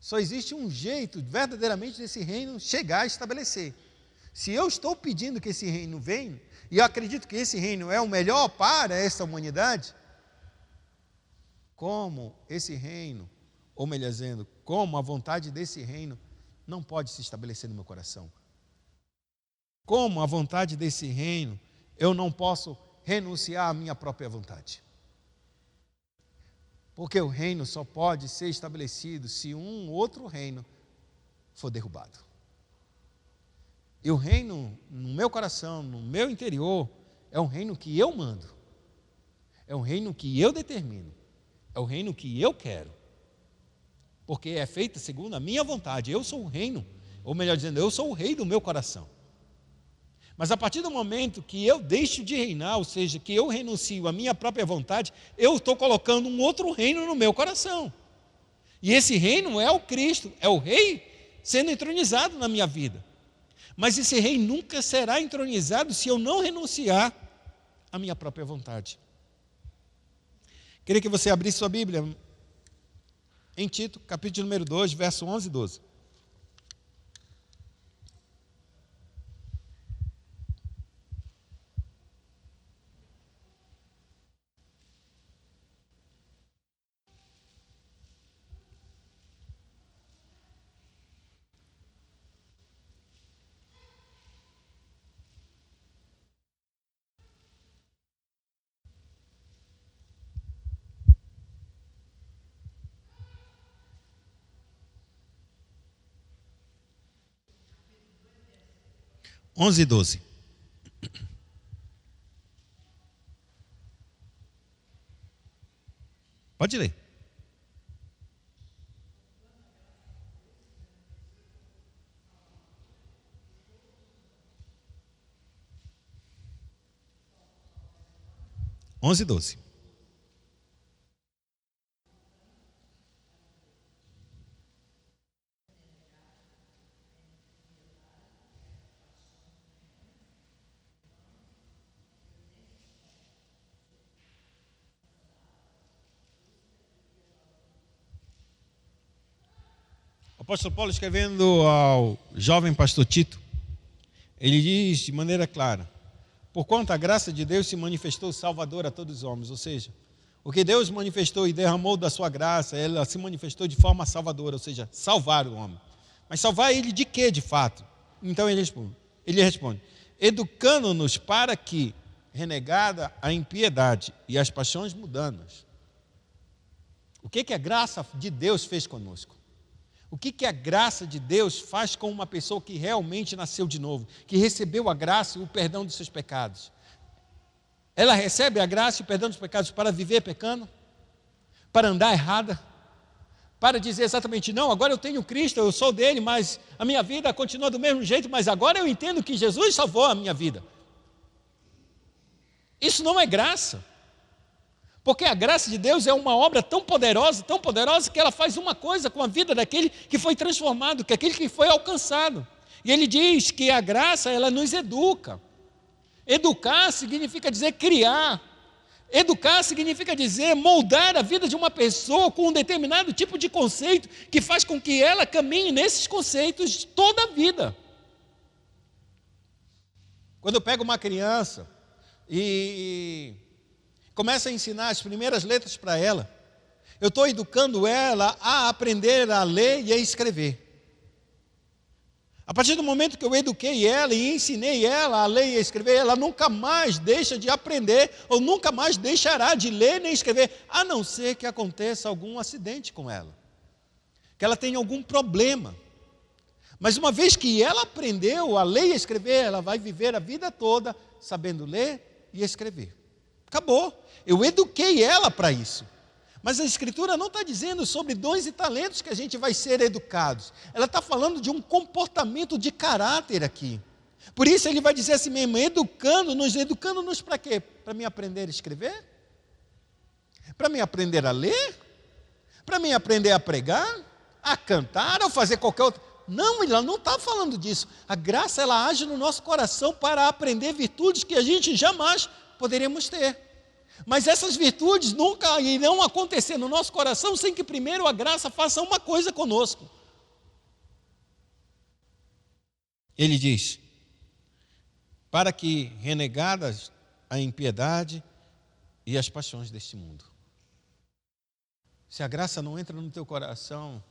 só existe um jeito verdadeiramente desse reino chegar a estabelecer. Se eu estou pedindo que esse reino venha, e eu acredito que esse reino é o melhor para essa humanidade, como esse reino, ou melhor dizendo, como a vontade desse reino não pode se estabelecer no meu coração? Como a vontade desse reino, eu não posso renunciar à minha própria vontade? Porque o reino só pode ser estabelecido se um outro reino for derrubado. E o reino no meu coração, no meu interior, é um reino que eu mando. É um reino que eu determino. É o reino que eu quero. Porque é feito segundo a minha vontade. Eu sou o reino, ou melhor dizendo, eu sou o rei do meu coração. Mas a partir do momento que eu deixo de reinar, ou seja, que eu renuncio à minha própria vontade, eu estou colocando um outro reino no meu coração. E esse reino é o Cristo, é o rei sendo entronizado na minha vida. Mas esse rei nunca será entronizado se eu não renunciar à minha própria vontade. Queria que você abrisse sua Bíblia em Tito, capítulo número 2, verso 11 e 12. Onze e 12. Pode ler. Onze e 12. O apóstolo Paulo, escrevendo ao jovem pastor Tito, ele diz de maneira clara: porquanto a graça de Deus se manifestou salvadora a todos os homens. Ou seja, o que Deus manifestou e derramou da sua graça, ela se manifestou de forma salvadora, ou seja, salvar o homem. Mas salvar ele de quê, de fato? Então ele responde: educando-nos para que, renegada a impiedade e as paixões mundanas. O que a graça de Deus fez conosco? O que a graça de Deus faz com uma pessoa que realmente nasceu de novo, que recebeu a graça e o perdão dos seus pecados? Ela recebe a graça e o perdão dos pecados para viver pecando? Para andar errada? Para dizer exatamente, não, agora eu tenho Cristo, eu sou dele, mas a minha vida continua do mesmo jeito, mas agora eu entendo que Jesus salvou a minha vida. Isso não é graça. Porque a graça de Deus é uma obra tão poderosa, que ela faz uma coisa com a vida daquele que foi transformado, que aquele que foi alcançado. E ele diz que a graça, ela nos educa. Educar significa dizer criar. Educar significa dizer moldar a vida de uma pessoa com um determinado tipo de conceito que faz com que ela caminhe nesses conceitos toda a vida. Quando eu pego uma criança e começa a ensinar as primeiras letras para ela, eu estou educando ela a aprender a ler e a escrever. A partir do momento que eu eduquei ela e ensinei ela a ler e a escrever, ela nunca mais deixa de aprender, ou nunca mais deixará de ler nem escrever, a não ser que aconteça algum acidente com ela, que ela tenha algum problema. Mas uma vez que ela aprendeu a ler e a escrever, ela vai viver a vida toda sabendo ler e escrever. Acabou. Eu eduquei ela para isso. Mas a Escritura não está dizendo sobre dons e talentos que a gente vai ser educados. Ela está falando de um comportamento de caráter aqui. Por isso ele vai dizer assim mesmo, educando-nos para quê? Para mim aprender a escrever? Para mim aprender a ler? Para mim aprender a pregar? A cantar? Ou fazer qualquer outra? Não, ela não está falando disso. A graça, ela age no nosso coração para aprender virtudes que a gente jamais poderíamos ter. Mas essas virtudes nunca irão acontecer no nosso coração sem que primeiro a graça faça uma coisa conosco. Ele diz, para que renegadas a impiedade e as paixões deste mundo. Se a graça não entra no teu coração,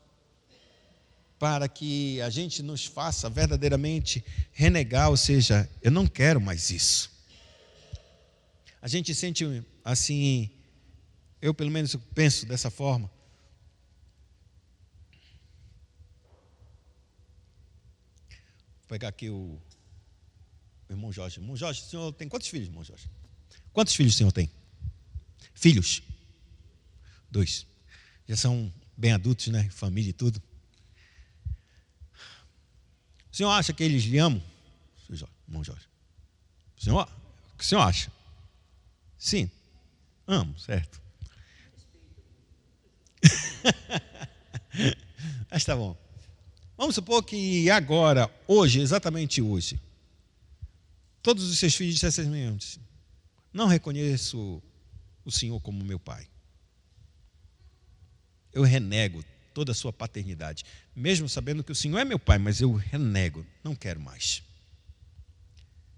para que a gente nos faça verdadeiramente renegar, ou seja, eu não quero mais isso. A gente sente assim, eu pelo menos penso dessa forma. Vou pegar aqui o irmão Jorge. Irmão Jorge, o senhor tem quantos filhos, irmão Jorge? Quantos filhos o senhor tem? Filhos? 2. Já são bem adultos, né? Família e tudo. O senhor acha que eles lhe amam? Irmão Jorge. O que o senhor acha? Sim. Amo, certo. Mas está bom. Vamos supor que agora, hoje, exatamente hoje, todos os seus filhos dissessem mesmo, não reconheço o Senhor como meu pai. Eu renego toda a sua paternidade, mesmo sabendo que o Senhor é meu pai, mas eu renego, não quero mais.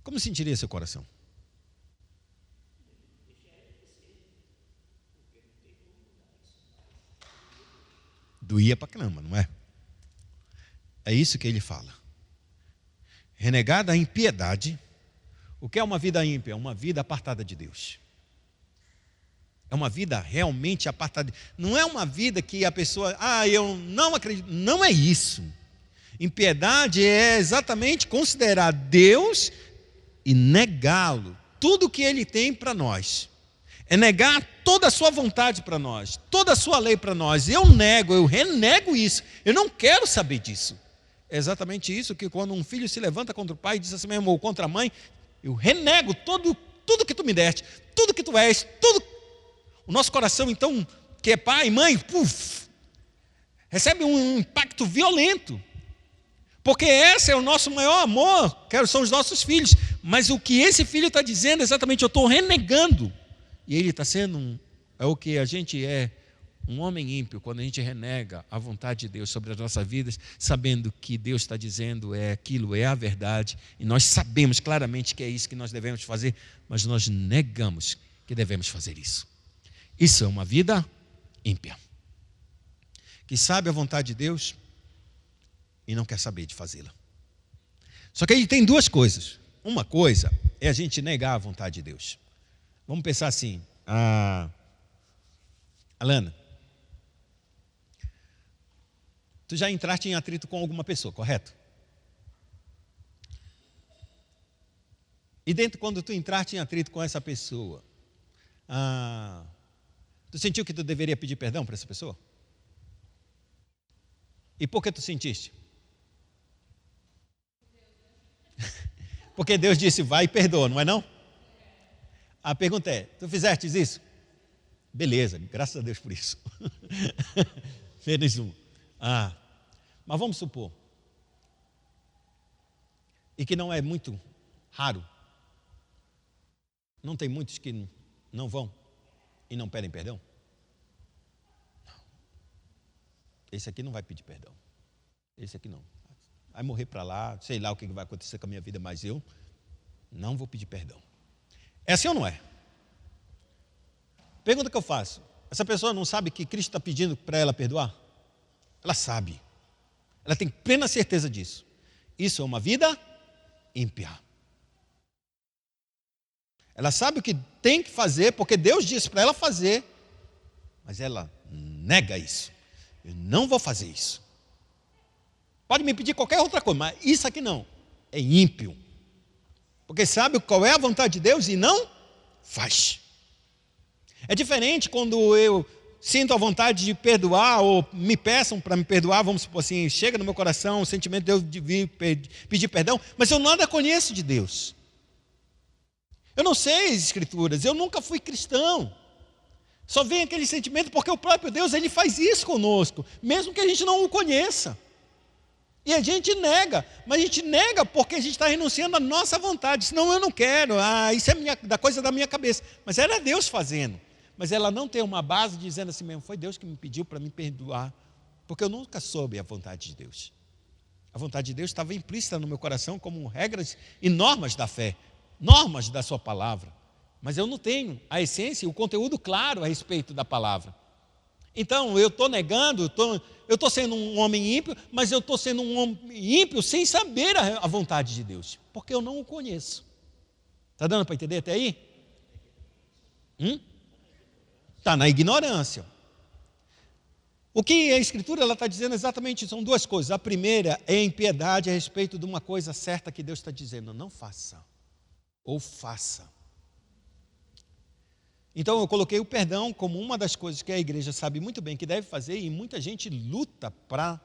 Como sentiria seu coração? Doía para caramba, não é? É isso que ele fala. Renegada a impiedade. O que é uma vida ímpia? É uma vida apartada de Deus. É uma vida realmente apartada. Não é uma vida que a pessoa, eu não acredito. Não é isso. Impiedade é exatamente considerar Deus e negá-lo. Tudo que Ele tem para nós. É negar toda a sua vontade para nós, toda a sua lei para nós. Eu renego isso. Eu não quero saber disso. É exatamente isso que quando um filho se levanta contra o pai e diz assim mesmo, ou contra a mãe, eu renego tudo que tu me deste, tudo que tu és, tudo. O nosso coração, então, que é pai, mãe, recebe um impacto violento. Porque esse é o nosso maior amor, que são os nossos filhos. Mas o que esse filho está dizendo, exatamente, eu estou renegando. E ele está sendo, é o que a gente é, um homem ímpio, quando a gente renega a vontade de Deus sobre as nossas vidas, sabendo que Deus está dizendo é aquilo, é a verdade, e nós sabemos claramente que é isso que nós devemos fazer, mas nós negamos que devemos fazer isso. Isso é uma vida ímpia, que sabe a vontade de Deus e não quer saber de fazê-la. Só que aí tem duas coisas. Uma coisa é a gente negar a vontade de Deus. Vamos pensar assim, Alana, tu já entraste em atrito com alguma pessoa, correto? E dentro, quando tu entraste em atrito com essa pessoa, tu sentiu que tu deveria pedir perdão para essa pessoa? E por que tu sentiste? Porque Deus disse, vai e perdoa, não é não? A pergunta é, tu fizestes isso? Beleza, graças a Deus por isso. Menos um. Mas vamos supor, e que não é muito raro, não tem muitos que não vão e não pedem perdão? Não. Esse aqui não vai pedir perdão. Esse aqui não. Vai morrer para lá, sei lá o que vai acontecer com a minha vida, mas eu não vou pedir perdão. É assim ou não é? Pergunta que eu faço. Essa pessoa não sabe que Cristo está pedindo para ela perdoar? Ela sabe. Ela tem plena certeza disso. Isso é uma vida ímpia. Ela sabe o que tem que fazer, porque Deus disse para ela fazer, mas ela nega isso. Eu não vou fazer isso. Pode me pedir qualquer outra coisa, mas isso aqui não. É ímpio. Porque sabe qual é a vontade de Deus e não faz. É diferente quando eu sinto a vontade de perdoar ou me peçam para me perdoar, vamos supor assim, chega no meu coração o sentimento de Deus de vir pedir perdão, mas eu nada conheço de Deus. Eu não sei as Escrituras, eu nunca fui cristão. Só vem aquele sentimento porque o próprio Deus, Ele faz isso conosco, mesmo que a gente não o conheça. E a gente nega, mas a gente nega porque a gente está renunciando à nossa vontade. Senão eu não quero, isso é da coisa da minha cabeça. Mas era Deus fazendo. Mas ela não tem uma base dizendo assim mesmo, foi Deus que me pediu para me perdoar. Porque eu nunca soube a vontade de Deus. A vontade de Deus estava implícita no meu coração como regras e normas da fé, normas da sua palavra. Mas eu não tenho a essência e o conteúdo claro a respeito da palavra. Então, eu estou negando, eu estou sendo um homem ímpio, mas eu estou sendo um homem ímpio sem saber a vontade de Deus, porque eu não o conheço. Está dando para entender até aí? Está na ignorância. O que a Escritura está dizendo exatamente são duas coisas. A primeira é a impiedade a respeito de uma coisa certa que Deus está dizendo, não faça, ou faça. Então eu coloquei o perdão como uma das coisas que a igreja sabe muito bem que deve fazer e muita gente luta para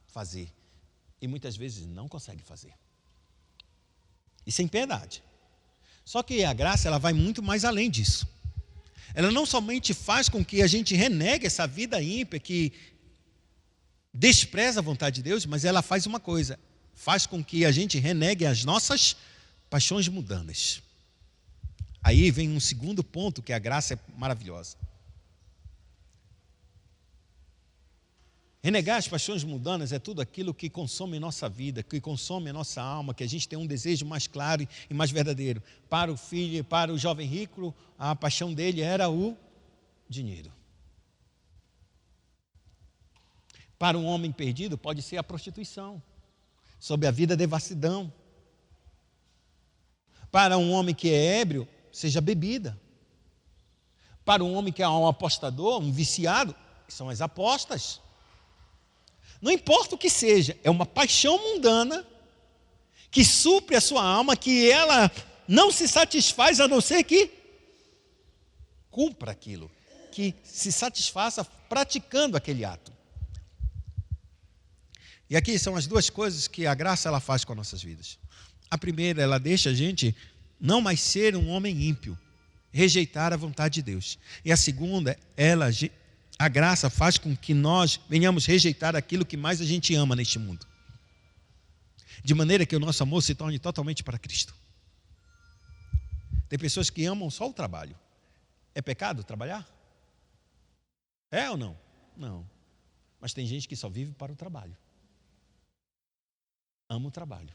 fazer. E muitas vezes não consegue fazer. E sem piedade. Só que a graça ela vai muito mais além disso. Ela não somente faz com que a gente renegue essa vida ímpia que despreza a vontade de Deus, mas ela faz uma coisa. Faz com que a gente renegue as nossas paixões mundanas. Aí vem um segundo ponto, que a graça é maravilhosa. Renegar as paixões mundanas é tudo aquilo que consome nossa vida, que consome a nossa alma, que a gente tem um desejo mais claro e mais verdadeiro. Para o filho, para o jovem rico, a paixão dele era o dinheiro. Para um homem perdido, pode ser a prostituição, sob a vida de devassidão. Para um homem que é ébrio, seja bebida. Para um homem que é um apostador, um viciado, são as apostas. Não importa o que seja, é uma paixão mundana que supre a sua alma, que ela não se satisfaz a não ser que cumpra aquilo, que se satisfaça praticando aquele ato. E aqui são as duas coisas que a graça ela faz com as nossas vidas. A primeira, ela deixa a gente não mais ser um homem ímpio, rejeitar a vontade de Deus. E a segunda, a graça faz com que nós venhamos rejeitar aquilo que mais a gente ama neste mundo. De maneira que o nosso amor se torne totalmente para Cristo. Tem pessoas que amam só o trabalho. É pecado trabalhar? É ou não? Não. Mas tem gente que só vive para o trabalho. Ama o trabalho.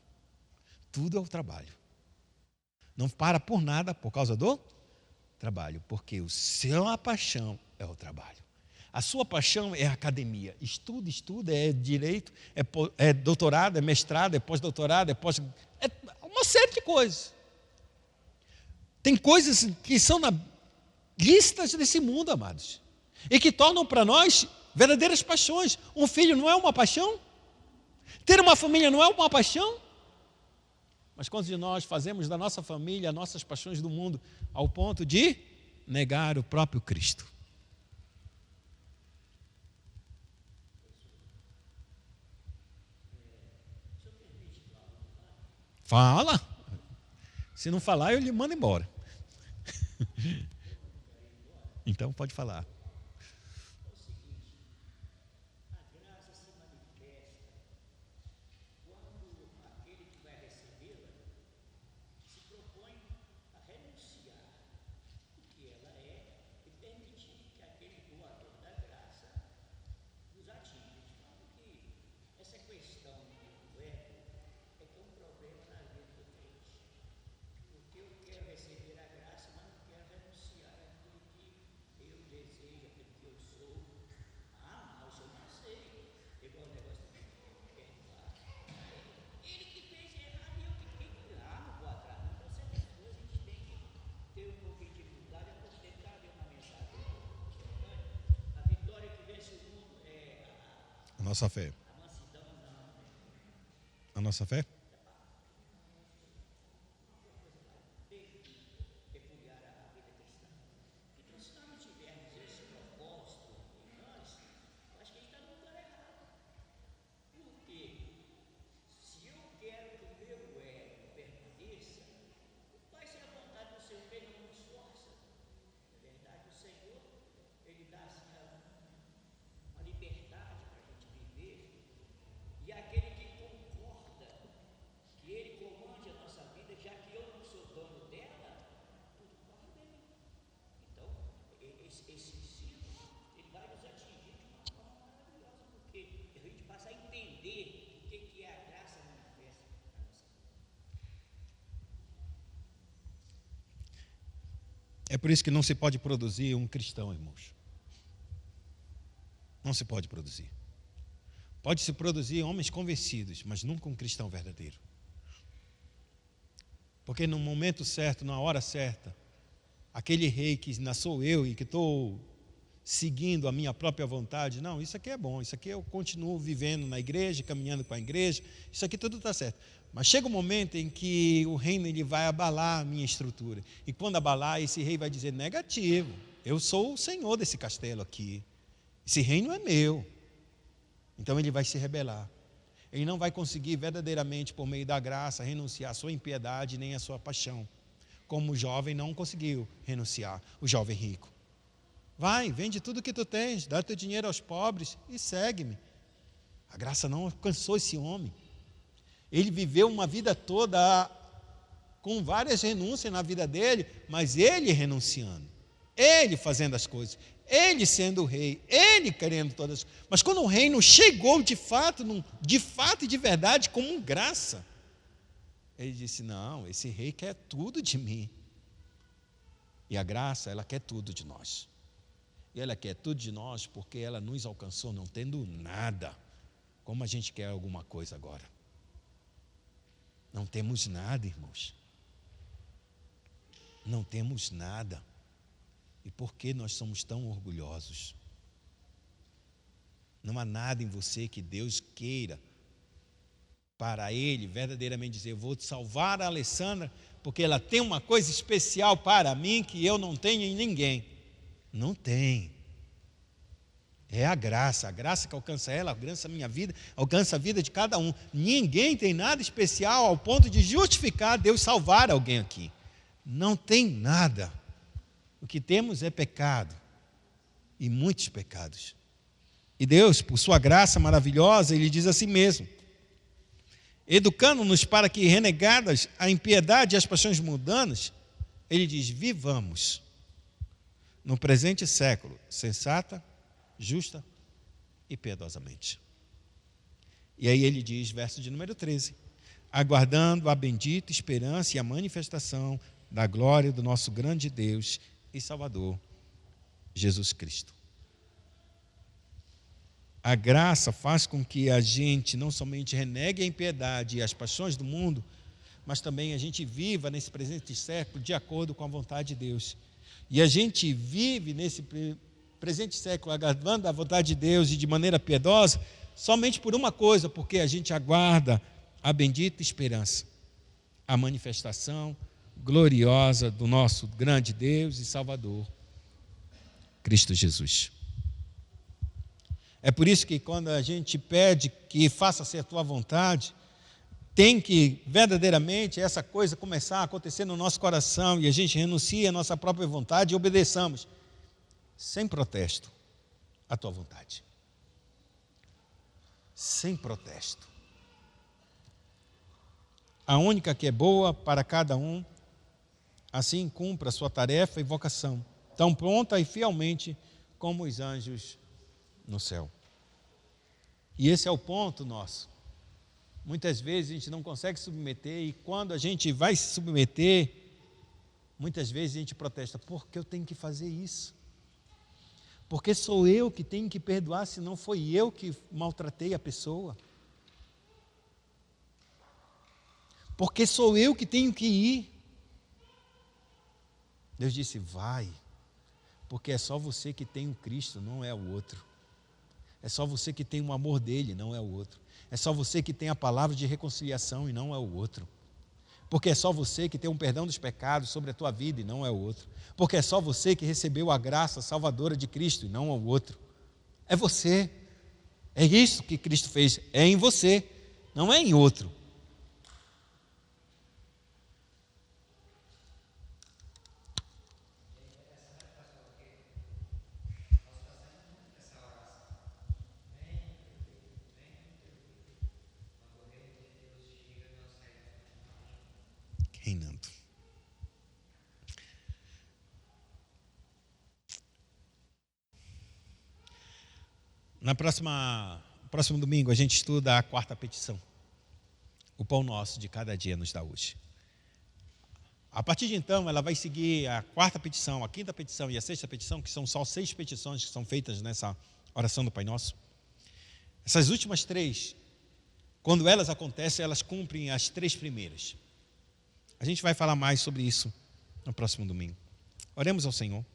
Tudo é o trabalho. Não para por nada por causa do trabalho, porque o seu paixão é o trabalho. A sua paixão é a academia. Estuda, é direito, é doutorado, é mestrado, é pós-doutorado, é uma série de coisas. Tem coisas que são na listas desse mundo, amados, e que tornam para nós verdadeiras paixões. Um filho não é uma paixão? Ter uma família não é uma paixão? Mas quantos de nós fazemos da nossa família as nossas paixões do mundo ao ponto de negar o próprio Cristo? Fala. Se não falar, eu lhe mando embora. Então pode falar. A nossa fé. A nossa fé? É por isso que não se pode produzir um cristão, irmãos. Não se pode produzir. Pode-se produzir homens convencidos, mas nunca um cristão verdadeiro. Porque no momento certo, na hora certa, aquele rei que não sou eu e que estou seguindo a minha própria vontade, não, isso aqui é bom, isso aqui eu continuo vivendo na igreja, caminhando com a igreja, isso aqui tudo está certo. Mas chega um momento em que o reino ele vai abalar a minha estrutura. E quando abalar, esse rei vai dizer, negativo, eu sou o senhor desse castelo aqui. Esse reino é meu. Então ele vai se rebelar. Ele não vai conseguir verdadeiramente, por meio da graça, renunciar à sua impiedade nem à sua paixão. Como o jovem não conseguiu renunciar, o jovem rico. Vai, vende tudo que tu tens, dá teu dinheiro aos pobres e segue-me. A graça não alcançou esse homem. Ele viveu uma vida toda com várias renúncias na vida dele, mas ele renunciando, ele fazendo as coisas, ele sendo o rei, ele querendo todas as coisas. Mas quando o reino chegou de fato e de verdade, como graça, ele disse, não, esse rei quer tudo de mim. E a graça, ela quer tudo de nós. E ela quer tudo de nós porque ela nos alcançou não tendo nada. Como a gente quer alguma coisa agora. Não temos nada, irmãos. Não temos nada. E por que nós somos tão orgulhosos? Não há nada em você que Deus queira para Ele verdadeiramente dizer, eu vou salvar a Alessandra porque ela tem uma coisa especial para mim que eu não tenho em ninguém. Não tem. É a graça que alcança ela, alcança a minha vida, alcança a vida de cada um. Ninguém tem nada especial ao ponto de justificar Deus salvar alguém aqui. Não tem nada. O que temos é pecado, e muitos pecados. E Deus, por sua graça maravilhosa, Ele diz assim mesmo, educando-nos para que, renegadas a impiedade e as paixões mundanas, Ele diz, vivamos no presente século, sensata, justa e piedosamente. E aí ele diz, verso de número 13, aguardando a bendita esperança e a manifestação da glória do nosso grande Deus e Salvador, Jesus Cristo. A graça faz com que a gente não somente renegue a impiedade e as paixões do mundo, mas também a gente viva nesse presente século de acordo com a vontade de Deus. E a gente vive nesse presente século aguardando a vontade de Deus e de maneira piedosa, somente por uma coisa, porque a gente aguarda a bendita esperança, a manifestação gloriosa do nosso grande Deus e Salvador, Cristo Jesus. É por isso que quando a gente pede que faça-se a tua vontade, tem que verdadeiramente essa coisa começar a acontecer no nosso coração e a gente renuncia à nossa própria vontade e obedeçamos, sem protesto, à tua vontade. Sem protesto. A única que é boa para cada um, assim cumpra a sua tarefa e vocação, tão pronta e fielmente como os anjos no céu. E esse é o ponto nosso. Muitas vezes a gente não consegue submeter, e quando a gente vai se submeter, muitas vezes a gente protesta, por que eu tenho que fazer isso? Porque sou eu que tenho que perdoar, se não foi eu que maltratei a pessoa. Porque sou eu que tenho que ir. Deus disse, vai, porque é só você que tem o Cristo, não é o outro. É só você que tem o amor dele, não é o outro. É só você que tem a palavra de reconciliação e não é o outro. Porque é só você que tem um perdão dos pecados sobre a tua vida e não é o outro. Porque é só você que recebeu a graça salvadora de Cristo e não é o outro. É você. É isso que Cristo fez. É em você, não é em outro. Reinando. Próximo domingo a gente estuda a quarta petição. O pão nosso de cada dia nos dá hoje. A partir de então, ela vai seguir a quarta petição, a quinta petição e a sexta petição, que são só 6 petições que são feitas nessa oração do Pai Nosso. Essas últimas 3, quando elas acontecem, elas cumprem as 3 primeiras. A gente vai falar mais sobre isso no próximo domingo. Oremos ao Senhor.